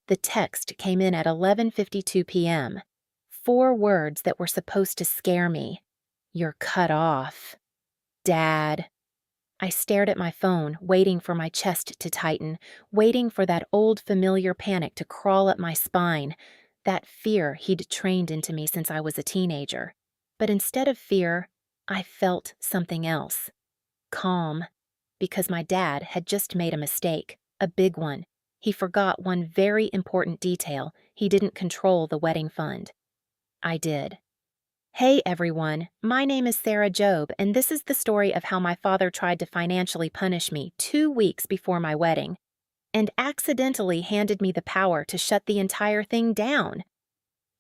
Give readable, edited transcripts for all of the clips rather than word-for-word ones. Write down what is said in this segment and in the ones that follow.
The text came in at 11:52 p.m. 4 words that were supposed to scare me. "You're cut off. Dad." I stared at my phone, waiting for my chest to tighten, waiting for that old familiar panic to crawl up my spine, that fear he'd trained into me since I was a teenager. But instead of fear, I felt something else. Calm. Because my dad had just made a mistake, a big one. He forgot one very important detail. He didn't control the wedding fund. I did. Hey everyone, my name is Sarah Jobe, and this is the story of how my father tried to financially punish me 2 weeks before my wedding, and accidentally handed me the power to shut the entire thing down.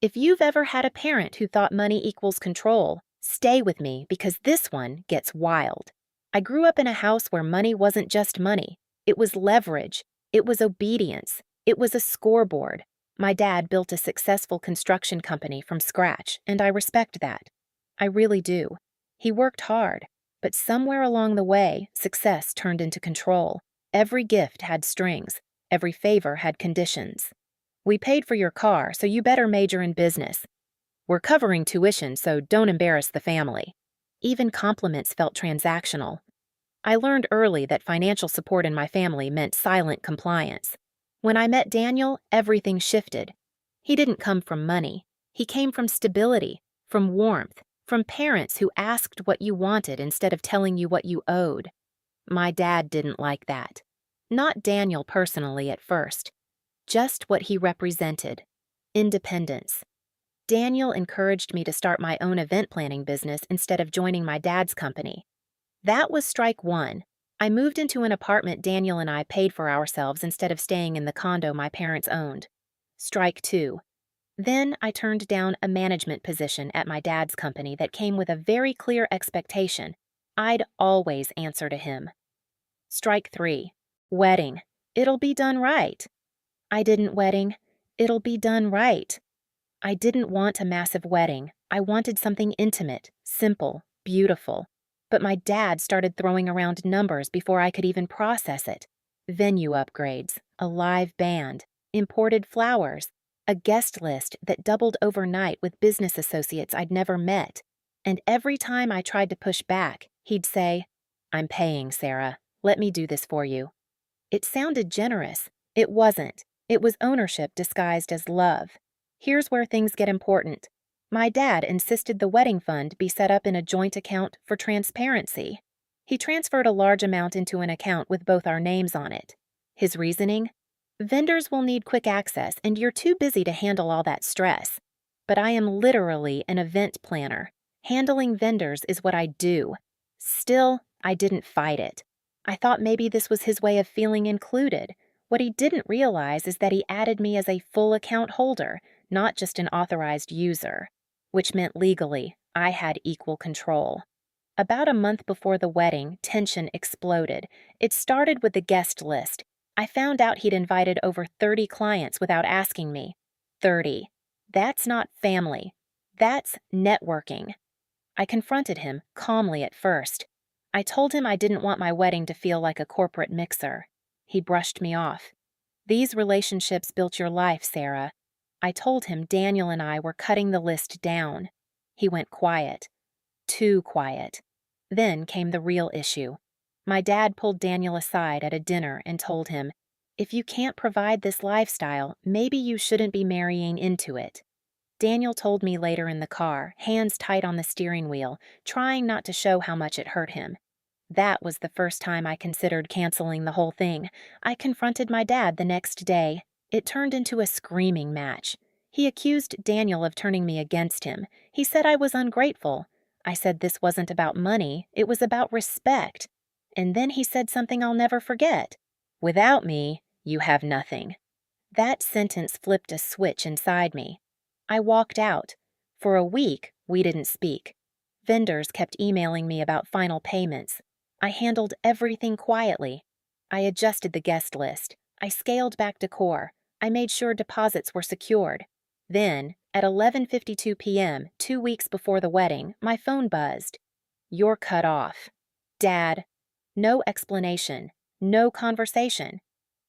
If you've ever had a parent who thought money equals control, stay with me because this one gets wild. I grew up in a house where money wasn't just money. It was leverage. It was obedience. It was a scoreboard. My dad built a successful construction company from scratch, and I respect that. I really do. He worked hard, but somewhere along the way, success turned into control. Every gift had strings. Every favor had conditions. "We paid for your car, so you better major in business. We're covering tuition, so don't embarrass the family." Even compliments felt transactional. I learned early that financial support in my family meant silent compliance. When I met Daniel, everything shifted. He didn't come from money. He came from stability, from warmth, from parents who asked what you wanted instead of telling you what you owed. My dad didn't like that. Not Daniel personally at first. Just what he represented. Independence. Daniel encouraged me to start my own event planning business instead of joining my dad's company. That was strike one. I moved into an apartment Daniel and I paid for ourselves instead of staying in the condo my parents owned. Strike two. Then I turned down a management position at my dad's company that came with a very clear expectation. I'd always answer to him. Strike three. Wedding. It'll be done right. I didn't wedding. It'll be done right. I didn't want a massive wedding. I wanted something intimate, simple, beautiful. But my dad started throwing around numbers before I could even process it. Venue upgrades, a live band, imported flowers, a guest list that doubled overnight with business associates I'd never met. And every time I tried to push back, he'd say, "I'm paying, Sarah. Let me do this for you." It sounded generous. It wasn't. It was ownership disguised as love. Here's where things get important. My dad insisted the wedding fund be set up in a joint account for transparency. He transferred a large amount into an account with both our names on it. His reasoning? Vendors will need quick access, and you're too busy to handle all that stress. But I am literally an event planner. Handling vendors is what I do. Still, I didn't fight it. I thought maybe this was his way of feeling included. What he didn't realize is that he added me as a full account holder, not just an authorized user, which meant legally I had equal control. About a month before the wedding, tension exploded. It started with the guest list. I found out he'd invited over 30 clients without asking me. 30. That's not family. That's networking. I confronted him, calmly at first. I told him I didn't want my wedding to feel like a corporate mixer. He brushed me off. "These relationships built your life, Sarah." I told him Daniel and I were cutting the list down. He went quiet. Too quiet. Then came the real issue. My dad pulled Daniel aside at a dinner and told him, "If you can't provide this lifestyle, maybe you shouldn't be marrying into it." Daniel told me later in the car, hands tight on the steering wheel, trying not to show how much it hurt him. That was the first time I considered canceling the whole thing. I confronted my dad the next day. It turned into a screaming match. He accused Daniel of turning me against him. He said I was ungrateful. I said this wasn't about money, it was about respect. And then he said something I'll never forget. "Without me, you have nothing." That sentence flipped a switch inside me. I walked out. For a week, we didn't speak. Vendors kept emailing me about final payments. I handled everything quietly. I adjusted the guest list. I scaled back decor. I made sure deposits were secured. Then, at 11:52 p.m., 2 weeks before the wedding, my phone buzzed. "You're cut off." Dad. No explanation. No conversation.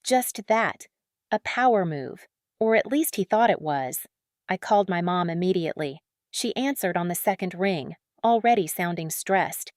Just that. A power move. Or at least he thought it was. I called my mom immediately. She answered on the second ring, already sounding stressed.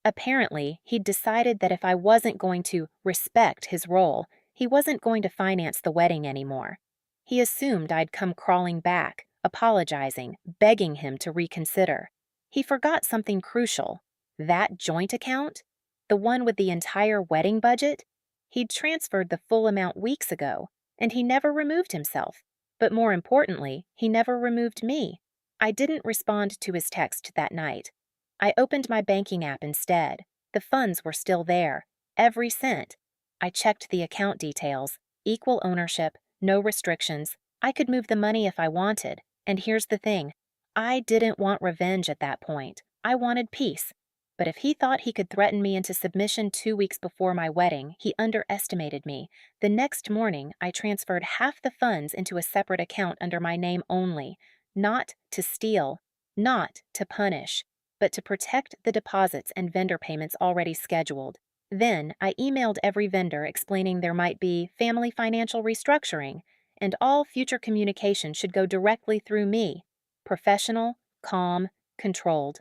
Apparently, he'd decided that if I wasn't going to respect his role, he wasn't going to finance the wedding anymore. He assumed I'd come crawling back, apologizing, begging him to reconsider. He forgot something crucial. That joint account? The one with the entire wedding budget? He'd transferred the full amount weeks ago, and he never removed himself. But more importantly, he never removed me. I didn't respond to his text that night. I opened my banking app instead. The funds were still there, every cent. I checked the account details, equal ownership, no restrictions. I could move the money if I wanted. And here's the thing, I didn't want revenge at that point. I wanted peace. But if he thought he could threaten me into submission 2 weeks before my wedding, he underestimated me. The next morning, I transferred half the funds into a separate account under my name only. Not to steal, not to punish, but to protect the deposits and vendor payments already scheduled. Then, I emailed every vendor explaining there might be family financial restructuring, and all future communication should go directly through me. Professional, calm, controlled.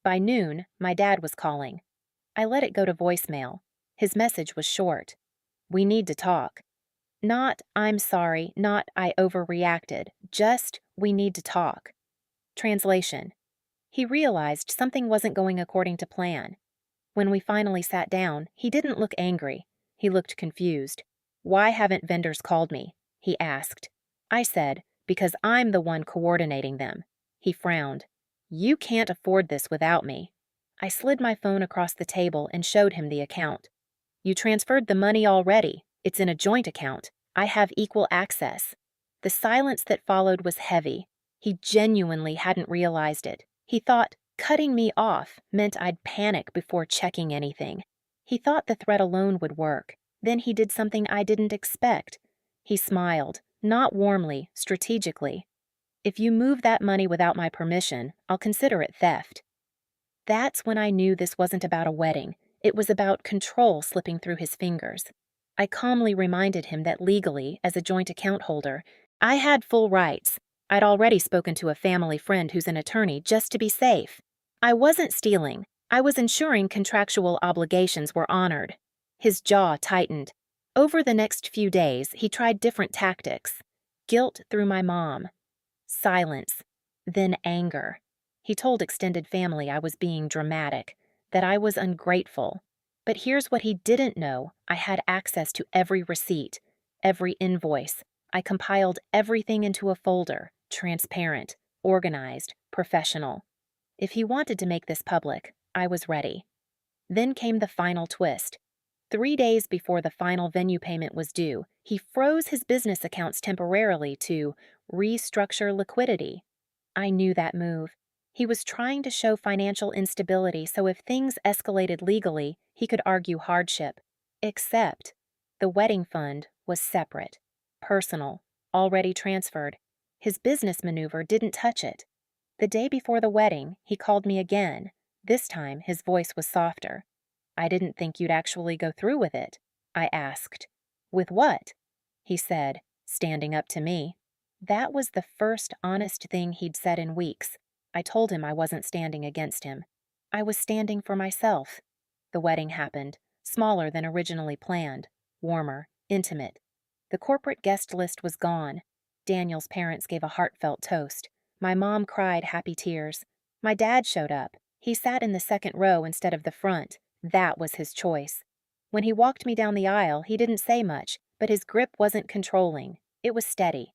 By noon, my dad was calling. I let it go to voicemail. His message was short. We need to talk. Not, I'm sorry, not, I overreacted. Just, we need to talk. Translation. He realized something wasn't going according to plan. When we finally sat down, he didn't look angry. He looked confused. Why haven't vendors called me? He asked. I said, because I'm the one coordinating them. He frowned. You can't afford this without me. I slid my phone across the table and showed him the account. You transferred the money already. It's in a joint account. I have equal access. The silence that followed was heavy. He genuinely hadn't realized it. He thought cutting me off meant I'd panic before checking anything. He thought the threat alone would work. Then he did something I didn't expect. He smiled, not warmly, strategically. If you move that money without my permission, I'll consider it theft. That's when I knew this wasn't about a wedding. It was about control slipping through his fingers. I calmly reminded him that legally, as a joint account holder, I had full rights. I'd already spoken to a family friend who's an attorney just to be safe. I wasn't stealing. I was ensuring contractual obligations were honored. His jaw tightened. Over the next few days, he tried different tactics. Guilt through my mom. Silence. Then anger. He told extended family I was being dramatic, that I was ungrateful. But here's what he didn't know. I had access to every receipt, every invoice. I compiled everything into a folder, transparent, organized, professional. If he wanted to make this public, I was ready. Then came the final twist. 3 days before the final venue payment was due, he froze his business accounts temporarily to restructure liquidity. I knew that move. He was trying to show financial instability so if things escalated legally, he could argue hardship. Except the wedding fund was separate, personal, already transferred. His business maneuver didn't touch it. The day before the wedding, he called me again. This time, his voice was softer. I didn't think you'd actually go through with it, I asked. With what? He said, standing up to me. That was the first honest thing he'd said in weeks. I told him I wasn't standing against him. I was standing for myself. The wedding happened, smaller than originally planned, warmer, intimate. The corporate guest list was gone. Daniel's parents gave a heartfelt toast. My mom cried happy tears. My dad showed up. He sat in the second row instead of the front. That was his choice. When he walked me down the aisle, he didn't say much, but his grip wasn't controlling. It was steady.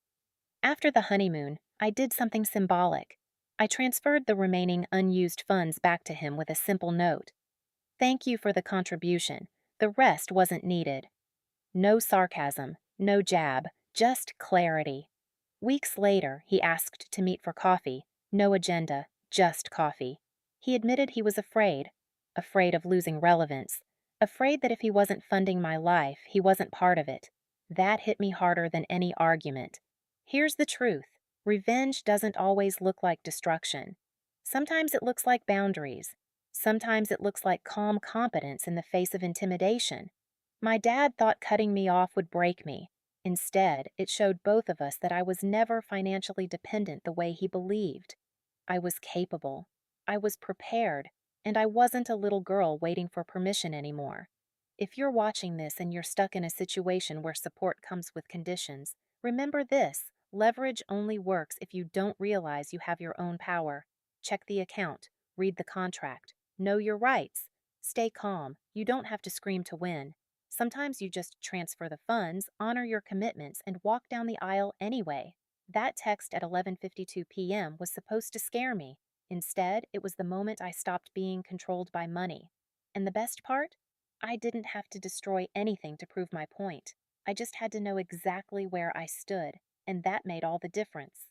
After the honeymoon, I did something symbolic. I transferred the remaining unused funds back to him with a simple note. Thank you for the contribution. The rest wasn't needed. No sarcasm, no jab, just clarity. Weeks later, he asked to meet for coffee. No agenda, just coffee. He admitted he was afraid of losing relevance, afraid that if he wasn't funding my life, he wasn't part of it. That hit me harder than any argument. Here's the truth. Revenge doesn't always look like destruction. Sometimes it looks like boundaries. Sometimes it looks like calm competence in the face of intimidation. My dad thought cutting me off would break me. Instead, it showed both of us that I was never financially dependent the way he believed. I was capable, I was prepared, and I wasn't a little girl waiting for permission anymore. If you're watching this and you're stuck in a situation where support comes with conditions, remember this: leverage only works if you don't realize you have your own power. Check the account, read the contract, know your rights. Stay calm. You don't have to scream to win. Sometimes you just transfer the funds, honor your commitments, and walk down the aisle anyway. That text at 11:52 p.m. was supposed to scare me. Instead, it was the moment I stopped being controlled by money. And the best part? I didn't have to destroy anything to prove my point. I just had to know exactly where I stood, and that made all the difference.